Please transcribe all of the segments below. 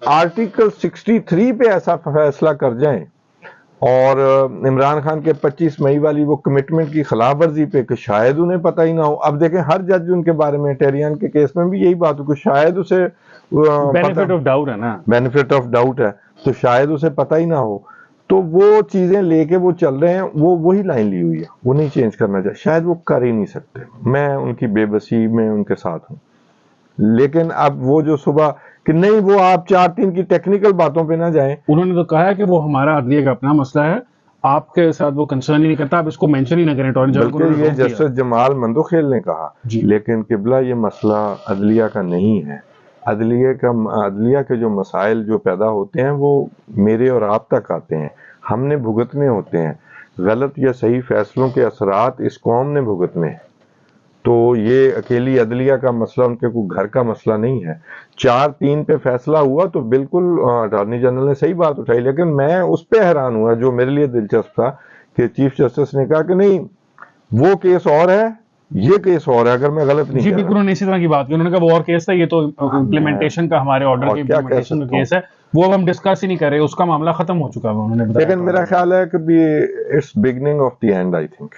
Article 63 پہ ایسا فیصلہ کر جائیں اور عمران خان کے 25 مئی والی وہ کمٹمنٹ کی خلاف ورزی پہ کہ شاید انہیں پتہ ہی نہ ہو. اب دیکھیں ہر جج ان کے بارے میں ٹیریان کے کیس میں بھی یہی بات ہو کہ شاید اسے بینیفٹ آف ڈاؤٹ ہے نا, بینیفٹ آف ڈاؤٹ ہے, تو شاید اسے پتہ ہی نہ ہو. تو وہ چیزیں لے کے وہ چل رہے ہیں, وہی لائن لی ہوئی ہے, وہ نہیں چینج کرنا چاہیے. شاید وہ کر ہی نہیں سکتے, میں ان کی بے بسی میں ان کے ساتھ ہوں. لیکن اب وہ جو صبح کہ نہیں وہ آپ 4-3 کی ٹیکنیکل باتوں پہ نہ جائیں. انہوں نے تو کہا ہے کہ وہ ہمارا عدلیہ کا اپنا مسئلہ ہے, آپ کے ساتھ وہ کنسرن ہی نہیں کرتا, آپ اس کو مینشن ہی نہ کریں. بلکہ یہ جسٹس جمال مندوخیل نے کہا, لیکن قبلہ یہ مسئلہ عدلیہ کا نہیں ہے. عدلیہ کے جو مسائل جو پیدا ہوتے ہیں وہ میرے اور آپ تک آتے ہیں, ہم نے بھگتنے ہوتے ہیں. غلط یا صحیح فیصلوں کے اثرات اس قوم نے بھگتنے ہیں. تو یہ اکیلی عدلیہ کا مسئلہ ان کے کوئی گھر کا مسئلہ نہیں ہے. 4-3 پہ فیصلہ ہوا تو بالکل اٹارنی جنرل نے صحیح بات اٹھائی, لیکن میں اس پہ حیران ہوا جو میرے لیے دلچسپ تھا کہ چیف جسٹس نے کہا کہ نہیں وہ کیس اور ہے, یہ کیس اور ہے. اگر میں غلط نہیں جی بالکل, انہوں نے اسی طرح کی بات کی. انہوں نے کہا وہ اور کیس تھا, یہ تو امپلیمنٹیشن کا ہمارے آرڈر کی امپلیمنٹیشن کا کیس ہے, وہ اب ہم ڈسکس ہی نہیں کر رہے, اس کا معاملہ ختم ہو چکا ہے. انہوں نے بتایا. لیکن میرا خیال ہے کہ it's beginning of the end. I think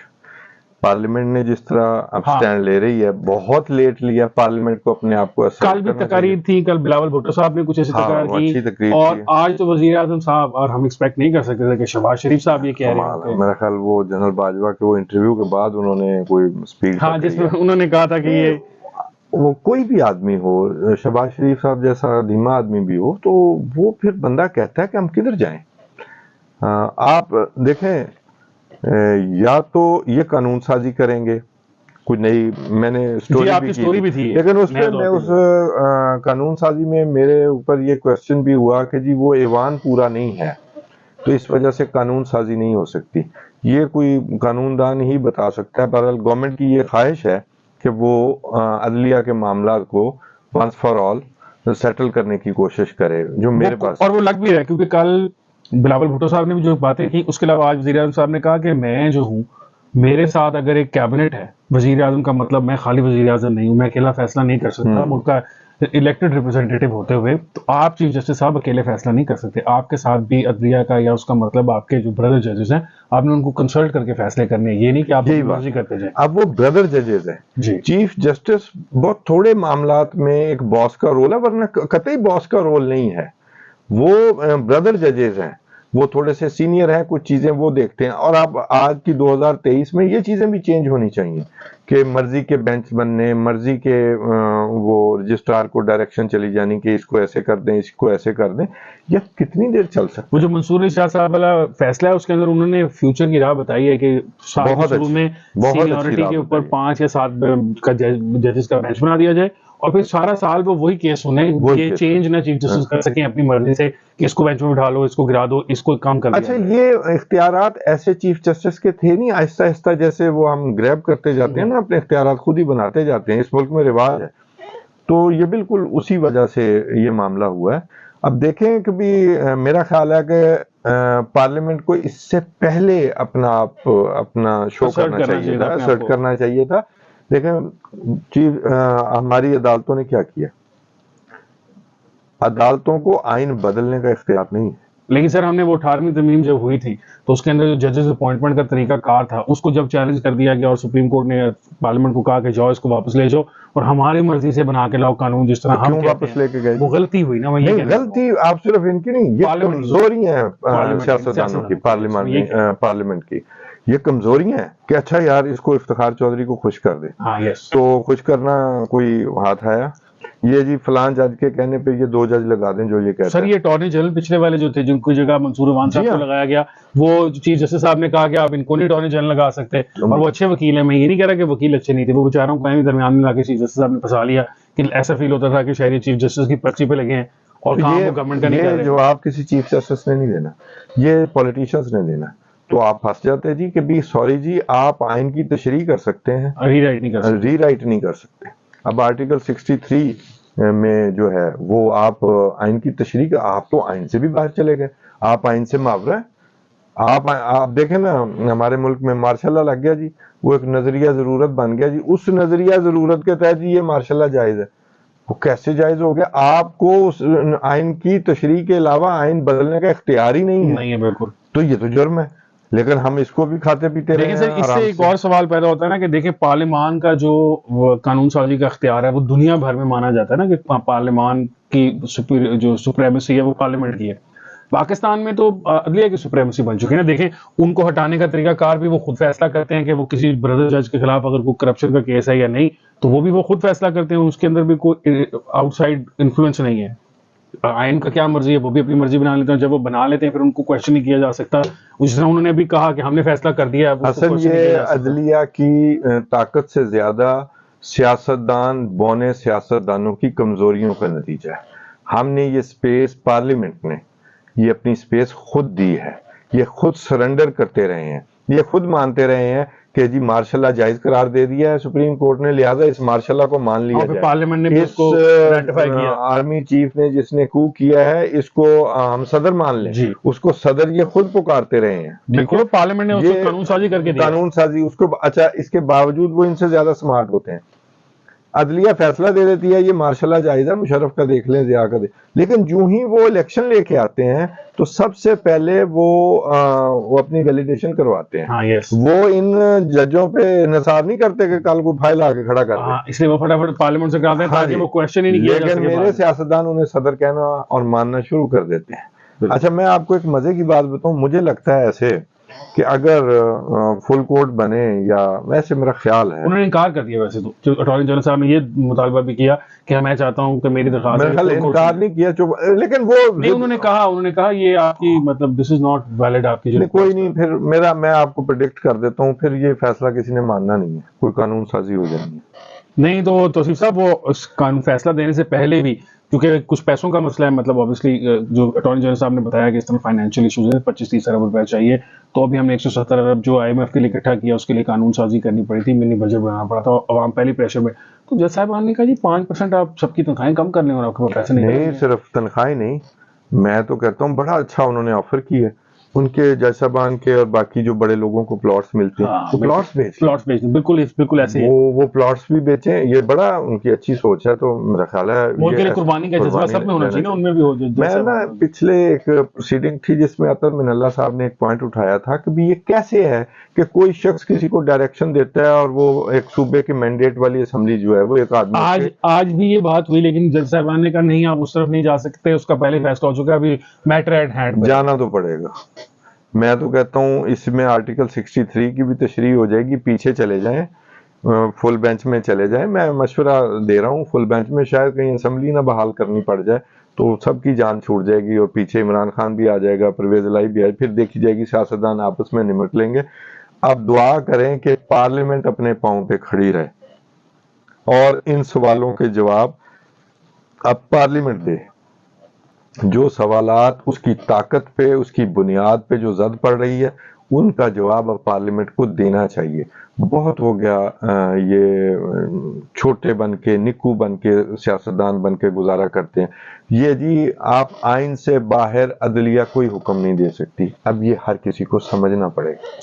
parliament نے جس طرح اب سٹینڈ لے رہی ہے, بہت لیٹ لیا پارلیمنٹ کو اپنے آپ کو. کل بھی تقاریر تھی, کل بلاول بھٹو صاحب نے کچھ ایسی تقریر کی, اور آج تو وزیر اعظم صاحب, اور ہم ایکسپیکٹ نہیں کر سکتے تھے کہ شہباز شریف صاحب یہ کہہ رہے ہیں. میرا خیال وہ جنرل باجوہ کے وہ انٹرویو کے بعد انہوں نے کوئی اسپیچ, ہاں جس میں انہوں نے کہا تھا کہ یہ وہ کوئی بھی آدمی ہو, شہباز شریف صاحب جیسا دھیما آدمی بھی ہو, تو وہ پھر بندہ کہتا ہے کہ ہم کدھر جائیں. آپ دیکھیں یا تو یہ قانون سازی کریں گے, کچھ نئی, میں نے اسٹوری بھی کی, لیکن اس پہ میں اس قانون سازی میں میرے اوپر یہ کوشچن بھی ہوا کہ جی وہ ایوان پورا نہیں ہے, تو اس وجہ سے قانون سازی نہیں ہو سکتی. یہ کوئی قانون دان ہی بتا سکتا ہے. بہرحال گورنمنٹ کی یہ خواہش ہے کہ وہ عدلیہ کے معاملات کو ونس فار آل سیٹل کرنے کی کوشش کرے, جو میرے پاس, اور وہ لگ بھی رہا ہے کیونکہ کل بلاول بھٹو صاحب نے بھی جو باتیں کی, اس کے علاوہ آج وزیر اعظم صاحب نے کہا کہ میں جو ہوں, میرے ساتھ اگر ایک کیبنٹ ہے, وزیر اعظم کا مطلب میں خالی وزیر اعظم نہیں ہوں, میں اکیلا فیصلہ نہیں کر سکتا ملک کا الیکٹڈ ریپرزینٹیٹو ہوتے ہوئے. تو آپ چیف جسٹس صاحب اکیلے فیصلہ نہیں کر سکتے, آپ کے ساتھ بھی عدلیہ کا, یا اس کا مطلب آپ کے جو بردر ججز ہیں, آپ نے ان کو کنسلٹ کر کے فیصلے کرنے ہیں, یہ نہیں کہ آپ مرضی کرتے جائیں. اب وہ بردر ججز ہیں, چیف جسٹس بہت تھوڑے معاملات میں ایک باس کا رول ہے, ورنہ قطعی باس کا رول نہیں ہے. وہ بردر ججز ہیں, وہ تھوڑے سے سینئر ہیں, کچھ چیزیں وہ دیکھتے ہیں. اور اب آج کی 2023 میں یہ چیزیں بھی چینج ہونی چاہیے کہ مرضی کے بینچ بننے, مرضی کے وہ رجسٹرار کو ڈائریکشن چلی جانی کہ اس کو ایسے کر دیں, اس کو ایسے کر دیں. یہ کتنی دیر چل سکتا ہے؟ وہ جو منصور شاہ صاحب والا فیصلہ ہے, اس کے اندر انہوں نے فیوچر کی راہ بتائی ہے کہ شروع میں سینیورٹی کے اوپر 5 یا 7 کا ججز کا بینچ بنا دیا جائے, اور پھر سارا سال وہ وہی کیس سنیں, یہ چینج نہ چیف جسٹس کر سکیں اپنی مرضی سے کہ اس کو بینچ میں بٹھا لو, اس کو گرا دو, اس کو کام کر دو. اچھا, یہ اختیارات ایسے چیف جسٹس کے تھے نہیں, آہستہ آہستہ جیسے وہ ہم گریب کرتے جاتے ہیں نا, اپنے اختیارات خود ہی بناتے جاتے ہیں, اس ملک میں رواج ہے. تو یہ بالکل اسی وجہ سے یہ معاملہ ہوا ہے. اب دیکھیں کہ بھی میرا خیال ہے کہ پارلیمنٹ کو اس سے پہلے اپنا شو کرنا چاہیے تھا, اسرٹ کرنا چاہیے تھا. دیکھیں ہماری عدالتوں نے کیا کیا, عدالتوں کو آئین بدلنے کا اختیار نہیں ہے. لیکن سر ہم نے وہ 18ویں ترمیم جب ہوئی تھی تو اس کے اندر جو ججز اپوائنٹمنٹ کا طریقہ کار تھا, اس کو جب چیلنج کر دیا گیا اور سپریم کورٹ نے پارلیمنٹ کو کہا کہ جاؤ اس کو واپس لے جاؤ اور ہماری مرضی سے بنا کے لاؤ قانون جس طرح ہم واپس لے کے گئے, وہ غلطی ہوئی نا. نہیں غلطی آپ صرف ان کی نہیں, یہ کمزوری ہیں سیاستدانوں کی, پارلیمنٹ کی یہ کمزوری ہیں کہ اچھا یار اس کو افتخار چودھری کو خوش کر دے, تو خوش کرنا کوئی ہاتھ آیا, یہ جی فلان جج کے کہنے پہ یہ 2 جج لگا دیں جو یہ کہتے ہیں. سر یہ اٹارنی جنرل پچھلے والے جو تھے جن کی جگہ منصور عوان صاحب کو لگایا گیا, وہ چیف جسٹس صاحب نے کہا کہ آپ ان کو نہیں اٹارنی جنرل لگا سکتے, اور وہ اچھے وکیل ہیں. میں یہ نہیں کہہ رہا کہ وکیل اچھے نہیں تھے, وہ بیچاروں کو درمیان میں لا کے چیف جسٹس صاحب نے پھنسا لیا کہ ایسا فیل ہوتا تھا کہ شاید چیف جسٹس کی پرچی پہ لگے ہیں اور کام وہ گورنمنٹ کا نہیں کر رہے. جو آپ کسی چیف جسٹس نے نہیں دینا, یہ پولیٹیشینز نے دینا, تو آپ پھنس جاتے جی کہ بھی سوری جی آپ آئین کی تشریح کر سکتے ہیں, ری رائٹ نہیں کر سکتے. اب آرٹیکل 63 میں جو ہے وہ آپ آئین کی تشریح, آپ تو آئین سے بھی باہر چلے گئے, آپ آئین سے معاورہ ہے. آپ دیکھیں نا ہمارے ملک میں مارشاء اللہ لگ گیا جی, وہ ایک نظریہ ضرورت بن گیا جی, اس نظریہ ضرورت کے تحت یہ مارشاء اللہ جائز ہے. وہ کیسے جائز ہو گیا؟ آپ کو اس آئین کی تشریح کے علاوہ آئین بدلنے کا اختیار ہی نہیں ہے، نہیں ہے بالکل. تو یہ تو جرم ہے. لیکن ہم اس کو بھی کھاتے پیتے رہے دیکھیں سر، ہیں اس سے آرام ایک اور سوال پیدا ہوتا ہے نا کہ دیکھیں پارلیمان کا جو قانون سازی کا اختیار ہے وہ دنیا بھر میں مانا جاتا ہے نا کہ پارلیمان کی جو سپریمیسی ہے وہ پارلیمنٹ کی ہے. پاکستان میں تو عدلیہ کی سپریمیسی بن چکی ہے نا. دیکھیں ان کو ہٹانے کا طریقہ کار بھی وہ خود فیصلہ کرتے ہیں کہ وہ کسی بردر جج کے خلاف اگر کوئی کرپشن کا کیس ہے یا نہیں تو وہ بھی وہ خود فیصلہ کرتے ہیں. اس کے اندر بھی کوئی آؤٹ سائڈ انفلوئنس نہیں ہے. آئین کا کیا مرضی ہے وہ بھی اپنی مرضی بنا لیتے ہیں. جب وہ بنا لیتے ہیں پھر ان کو کویشچن نہیں کیا جا سکتا. جس طرح انہوں نے بھی کہا کہ ہم نے فیصلہ کر دیا ہے، اب اس کو اصل کویشچن نہیں کیا یہ جا سکتا. عدلیہ کی طاقت سے زیادہ سیاستدان بونے سیاستدانوں کی کمزوریوں کا نتیجہ ہے. ہم نے یہ سپیس، پارلیمنٹ نے یہ اپنی سپیس خود دی ہے، یہ خود سرنڈر کرتے رہے ہیں، یہ خود مانتے رہے ہیں کہ جی مارشل لا جائز قرار دے دیا ہے سپریم کورٹ نے، لہذا اس مارشل لا کو مان لیا اور پھر جائے. پارلیمنٹ نے بھی اس کو ریٹیفائی کیا. آرمی چیف نے جس نے کو کیا ہے اس کو ہم صدر مان لیں، جی اس کو صدر یہ خود پکارتے رہے ہیں. بالکل، پارلیمنٹ نے اس کو یہ قانون سازی کر کے دیا. قانون سازی اس کو، اچھا اس کے باوجود وہ ان سے زیادہ سمارٹ ہوتے ہیں. عدلیہ فیصلہ دے دیتی ہے یہ مارشل لا جائز ہے، مشرف کا دیکھ لیں، ضیاء کا لیکن جو ہی وہ الیکشن لے کے آتے ہیں تو سب سے پہلے وہ اپنی ویلیڈیشن کرواتے ہیں. ہاں یس، وہ ان ججوں پہ انحصار نہیں کرتے کہ کل کو فائل آ کے کھڑا کر دیں. اس لیے وہ فٹافٹ پارلیمنٹ سے کراتے ہیں ہاں تاکہ جی. وہ کویشچن ہی نہیں کیا جا لیکن سکے. میرے سیاستدان انہیں صدر کہنا اور ماننا شروع کر دیتے ہیں. اچھا میں آپ کو ایک مزے کی بات بتاؤں، مجھے لگتا ہے ایسے کہ اگر فل کورٹ بنے، یا ویسے میرا خیال ہے، انہوں نے انکار کر دیا. ویسے تو اٹارنی جنرل صاحب نے یہ مطالبہ بھی کیا کہ میں چاہتا ہوں کہ میری درخواست میرا خیال انکار نہیں کیا، لیکن وہ نہیں، انہوں نے کہا یہ آپ کی مطلب دس از ناٹ ویلڈ آپ کی جو کوئی نہیں. پھر میں آپ کو پریڈکٹ کر دیتا ہوں، پھر یہ فیصلہ کسی نے ماننا نہیں ہے، کوئی قانون سازی ہو جانی ہے. نہیں. تو توصیف صاحب وہ اس قانون فیصلہ دینے سے پہلے بھی کیونکہ کچھ پیسوں کا مسئلہ ہے، مطلب obviously جو اٹارنی جنرل صاحب نے بتایا کہ اس طرح فائنینشیل ایشوز ہیں، 25-30 ارب روپے چاہیے، تو ابھی ہم نے 170 ارب جو آئی ایم ایف کے لیے اکٹھا کیا اس کے لیے قانون سازی کرنی پڑی تھی، منی بجٹ بنانا پڑا تھا، عوام پہلی پریشر میں. تو جج صاحب نے کہا جی 5% آپ سب کی تنخواہیں کم کر لیں اور آپ کے پاس پیسے نہیں صرف تنخواہیں نہیں، میں تو کہتا ہوں بڑا اچھا انہوں نے آفر کی ہے. ان کے جج صاحبان کے اور باقی جو بڑے لوگوں کو پلاٹس ملتے ہیں وہ پلاٹس بیچیں، بالکل ایسے ہی وہ پلاٹس بھی بیچیں. یہ بڑا ان کی اچھی سوچ ہے. تو میرا خیال ہے ملک کے لیے قربانی کا جذبہ سب میں ہونا چاہیے نا، ان میں بھی ہو. میں نا پچھلے ایک پروسیڈنگ تھی جس میں عطر من اللہ صاحب نے ایک پوائنٹ اٹھایا تھا کہ بھی یہ کیسے ہے کہ کوئی شخص کسی کو ڈائریکشن دیتا ہے اور وہ ایک صوبے کی مینڈیٹ والی اسمبلی جو ہے وہ ایک آدمی آج بھی یہ بات ہوئی، لیکن جج صاحبان نے کہا نہیں آپ اس طرف نہیں جا سکتے، اس کا پہلے فیصلہ ہو چکا ہے، ابھی میٹر ایٹ ہینڈ جانا تو پڑے گا. میں تو کہتا ہوں اس میں آرٹیکل 63 کی بھی تشریح ہو جائے گی، پیچھے چلے جائیں، فل بینچ میں چلے جائیں. میں مشورہ دے رہا ہوں فل بینچ میں شاید کہیں اسمبلی نہ بحال کرنی پڑ جائے تو سب کی جان چھوٹ جائے گی، اور پیچھے عمران خان بھی آ جائے گا، پرویز الہی بھی آئے، پھر دیکھی جائے گی سیاستدان آپس میں نمٹ لیں گے. اب دعا کریں کہ پارلیمنٹ اپنے پاؤں پہ کھڑی رہے اور ان سوالوں کے جواب اب پارلیمنٹ دے. جو سوالات اس کی طاقت پہ، اس کی بنیاد پہ جو زد پڑ رہی ہے، ان کا جواب اب پارلیمنٹ کو دینا چاہیے. بہت ہو گیا یہ چھوٹے بن کے، نکو بن کے، سیاستدان بن کے گزارا کرتے ہیں. یہ جی آپ آئین سے باہر عدلیہ کوئی حکم نہیں دے سکتی، اب یہ ہر کسی کو سمجھنا پڑے گا.